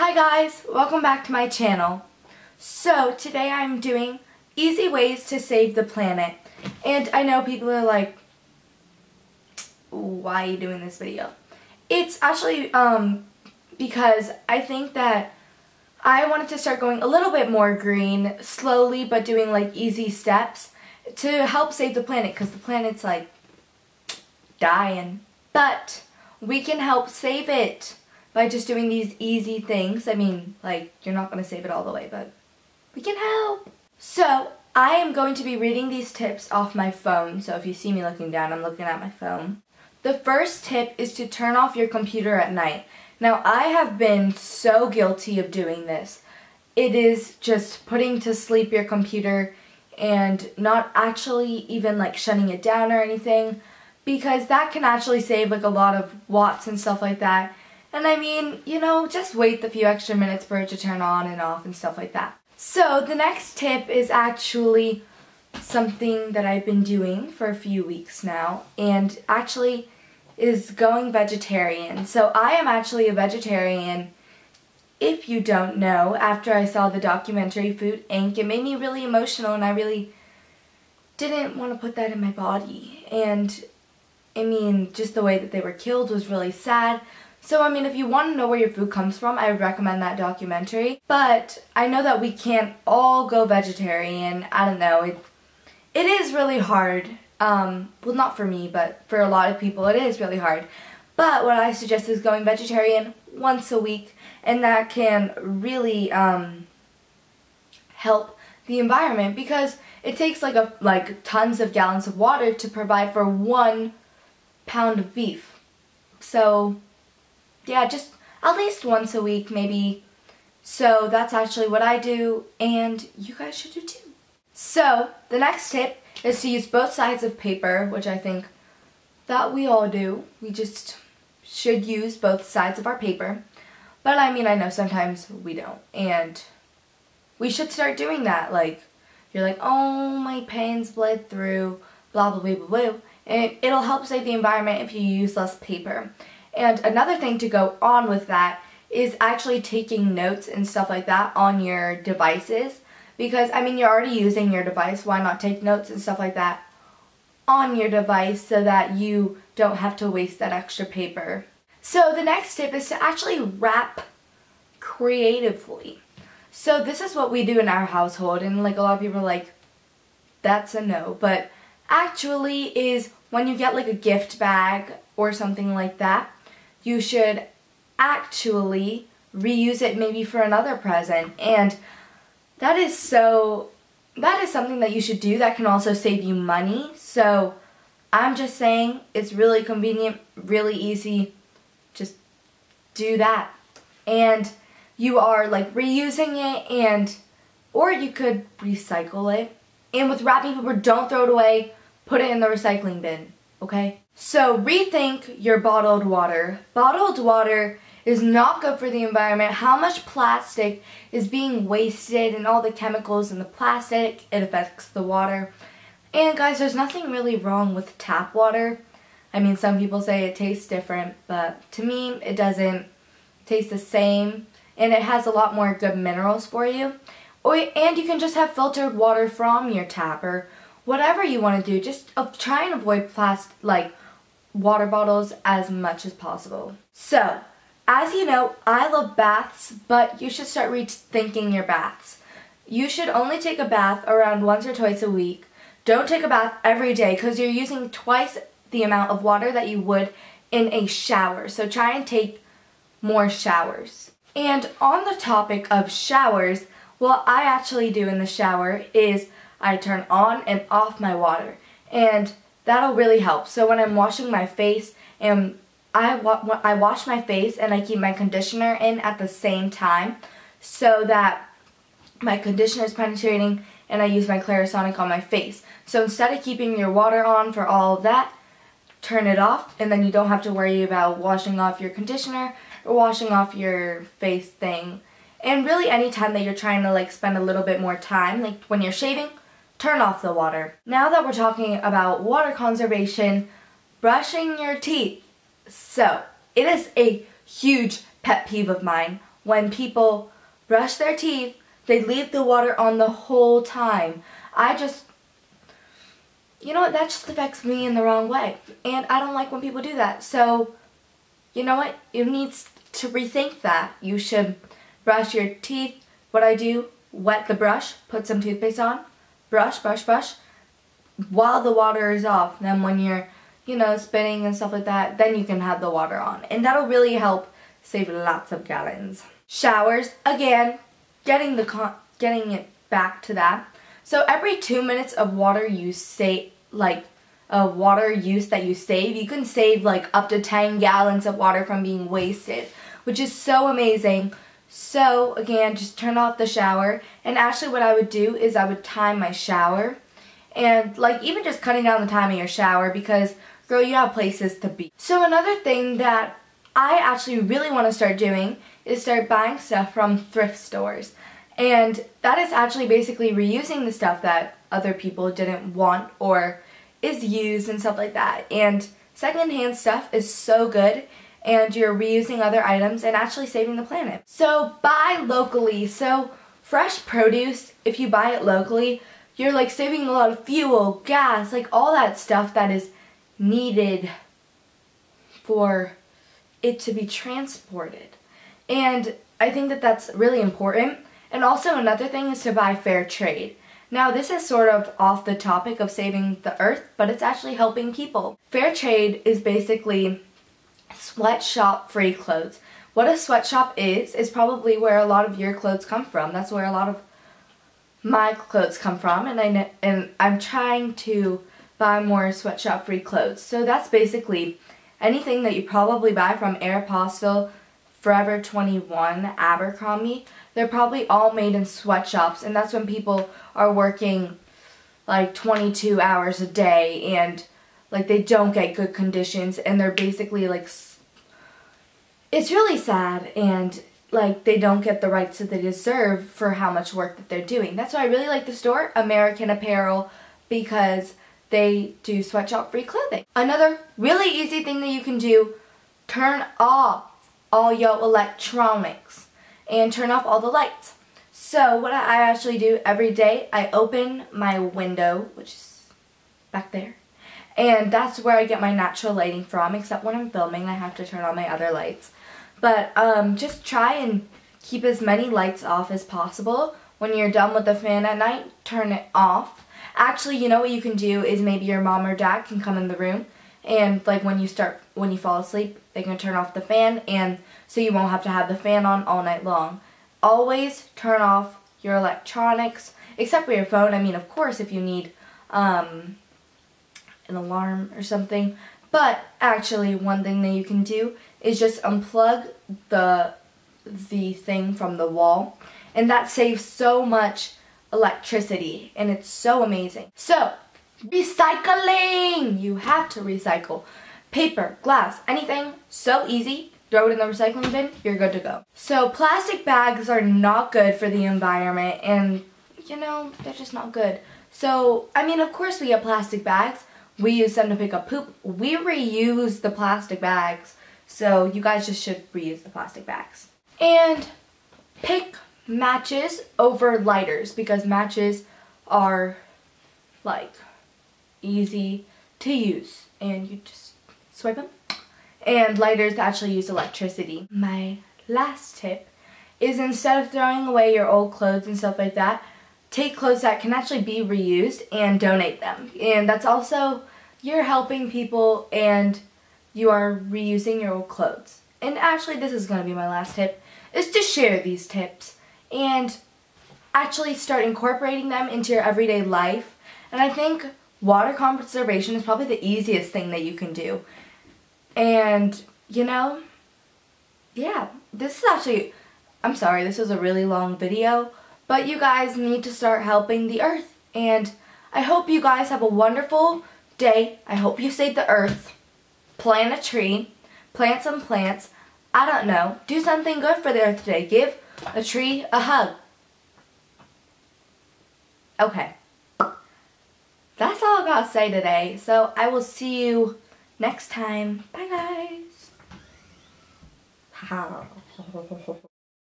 Hi guys, welcome back to my channel. So today I'm doing easy ways to save the planet. And I know people are like, why are you doing this video? It's actually because I think that I wanted to start going a little bit more green, slowly, but doing like easy steps to help save the planet, because the planet's like dying. But we can help save it by just doing these easy things. I mean, like, you're not going to save it all the way, but we can help. So, I am going to be reading these tips off my phone. So if you see me looking down, I'm looking at my phone. The first tip is to turn off your computer at night. Now, I have been so guilty of doing this. It is just putting to sleep your computer and not actually even like shutting it down or anything, because that can actually save like a lot of watts and stuff like that. And I mean, you know, just wait the few extra minutes for it to turn on and off and stuff like that. So the next tip is actually something that I've been doing for a few weeks now, and actually is going vegetarian. So I am actually a vegetarian. If you don't know, after I saw the documentary Food Inc., it made me really emotional, and I really didn't want to put that in my body. And I mean, just the way that they were killed was really sad. So, I mean, if you want to know where your food comes from, I would recommend that documentary. But I know that we can't all go vegetarian. I don't know. It is really hard. Well, not for me, but for a lot of people, it is really hard. But what I suggest is going vegetarian once a week, and that can really help the environment, because it takes like tons of gallons of water to provide for 1 pound of beef. So yeah, just at least once a week, maybe. So that's actually what I do, and you guys should do too. So the next tip is to use both sides of paper, which I think that we all do. We just should use both sides of our paper. But I mean, I know sometimes we don't, and we should start doing that. Like, you're like, oh, my pen's bled through, blah, blah, blah, blah, blah. And it'll help save the environment if you use less paper. And another thing to go on with that is actually taking notes and stuff like that on your devices. Because, I mean, you're already using your device. Why not take notes and stuff like that on your device so that you don't have to waste that extra paper? So the next tip is to actually wrap creatively. So this is what we do in our household. And like a lot of people are like, that's a no. But actually is when you get like a gift bag or something like that, you should actually reuse it maybe for another present. And that is something that you should do that can also save you money. So I'm just saying, it's really convenient, really easy. Just do that. And you are like reusing it, or you could recycle it. And with wrapping paper, don't throw it away. Put it in the recycling bin, okay? So rethink your bottled water. Bottled water is not good for the environment. How much plastic is being wasted and all the chemicals in the plastic, it affects the water. And guys, there's nothing really wrong with tap water. I mean, some people say it tastes different, but to me, it doesn't taste the same. And it has a lot more good minerals for you. And you can just have filtered water from your tap, or whatever you want to do. Just try and avoid water bottles as much as possible. So, as you know, I love baths, but you should start rethinking your baths. You should only take a bath around once or twice a week. Don't take a bath every day, because you're using twice the amount of water that you would in a shower. So try and take more showers. And on the topic of showers, what I actually do in the shower is I turn on and off my water, and that'll really help. So when I'm washing my face, and I wash my face and I keep my conditioner in at the same time, so that my conditioner is penetrating, and I use my Clarisonic on my face. So instead of keeping your water on for all of that, turn it off, and then you don't have to worry about washing off your conditioner or washing off your face thing. And really, any time that you're trying to like spend a little bit more time, like when you're shaving, turn off the water. Now that we're talking about water conservation, brushing your teeth. So, it is a huge pet peeve of mine when people brush their teeth, they leave the water on the whole time. You know what, that just affects me in the wrong way. And I don't like when people do that. So, you know what, you need to rethink that. You should brush your teeth. What I do, wet the brush, put some toothpaste on, brush, brush, brush, while the water is off. Then when you're, spinning and stuff like that, then you can have the water on. And that'll really help save lots of gallons. Showers, again, getting it back to that. So every 2 minutes of water you save, water use that you save, you can save like up to 10 gallons of water from being wasted, which is so amazing. So again, just turn off the shower. And actually what I would do is I would time my shower. And even just cutting down the time of your shower, because girl, you have places to be. So another thing that I actually really want to start doing is start buying stuff from thrift stores. And that is actually basically reusing the stuff that other people didn't want or is used and stuff like that. And secondhand stuff is so good, and you're reusing other items and actually saving the planet. So buy locally. So fresh produce, if you buy it locally, you're saving a lot of fuel, gas, all that stuff that is needed for it to be transported. And I think that that's really important. And also another thing is to buy fair trade. Now this is sort of off the topic of saving the earth, but it's actually helping people. Fair trade is basically sweatshop free clothes. What a sweatshop is probably where a lot of your clothes come from. That's where a lot of my clothes come from, and I'm trying to buy more sweatshop free clothes. So that's basically anything that you probably buy from Aeropostale, Forever 21, Abercrombie. They're probably all made in sweatshops, and that's when people are working 22 hours a day, and they don't get good conditions, and they're basically it's really sad, and they don't get the rights that they deserve for how much work that they're doing. That's why I really like the store, American Apparel, because they do sweatshop free clothing. Another really easy thing that you can do, turn off all your electronics and turn off all the lights. So what I actually do every day, I open my window, which is back there, and that's where I get my natural lighting from, except when I'm filming I have to turn on my other lights. But just try and keep as many lights off as possible. When you're done with the fan at night, turn it off. Actually, you know what you can do is maybe your mom or dad can come in the room, and when you fall asleep, they can turn off the fan, and so you won't have to have the fan on all night long. Always turn off your electronics, except for your phone. I mean, of course, if you need an alarm or something. But actually, one thing that you can do is just unplug the thing from the wall, and that saves so much electricity, and it's so amazing. So, recycling! You have to recycle. Paper, glass, anything, so easy. Throw it in the recycling bin, you're good to go. So plastic bags are not good for the environment, and they're just not good. So, I mean, of course we have plastic bags. We use them to pick up poop. We reuse the plastic bags. So you guys just should reuse the plastic bags. And pick matches over lighters, because matches are easy to use, and you just swipe them. And lighters actually use electricity. My last tip is, instead of throwing away your old clothes and stuff like that, take clothes that can actually be reused and donate them. And that's also, you're helping people and you are reusing your old clothes. And actually, this is going to be my last tip, is to share these tips and actually start incorporating them into your everyday life. And I think water conservation is probably the easiest thing that you can do. And, yeah, this is actually, I'm sorry, this was a really long video, but you guys need to start helping the earth. And I hope you guys have a wonderful day. I hope you save the earth. Plant a tree. Plant some plants. I don't know. Do something good for the earth today. Give a tree a hug. Okay. That's all I gotta say today. So I will see you next time. Bye, guys.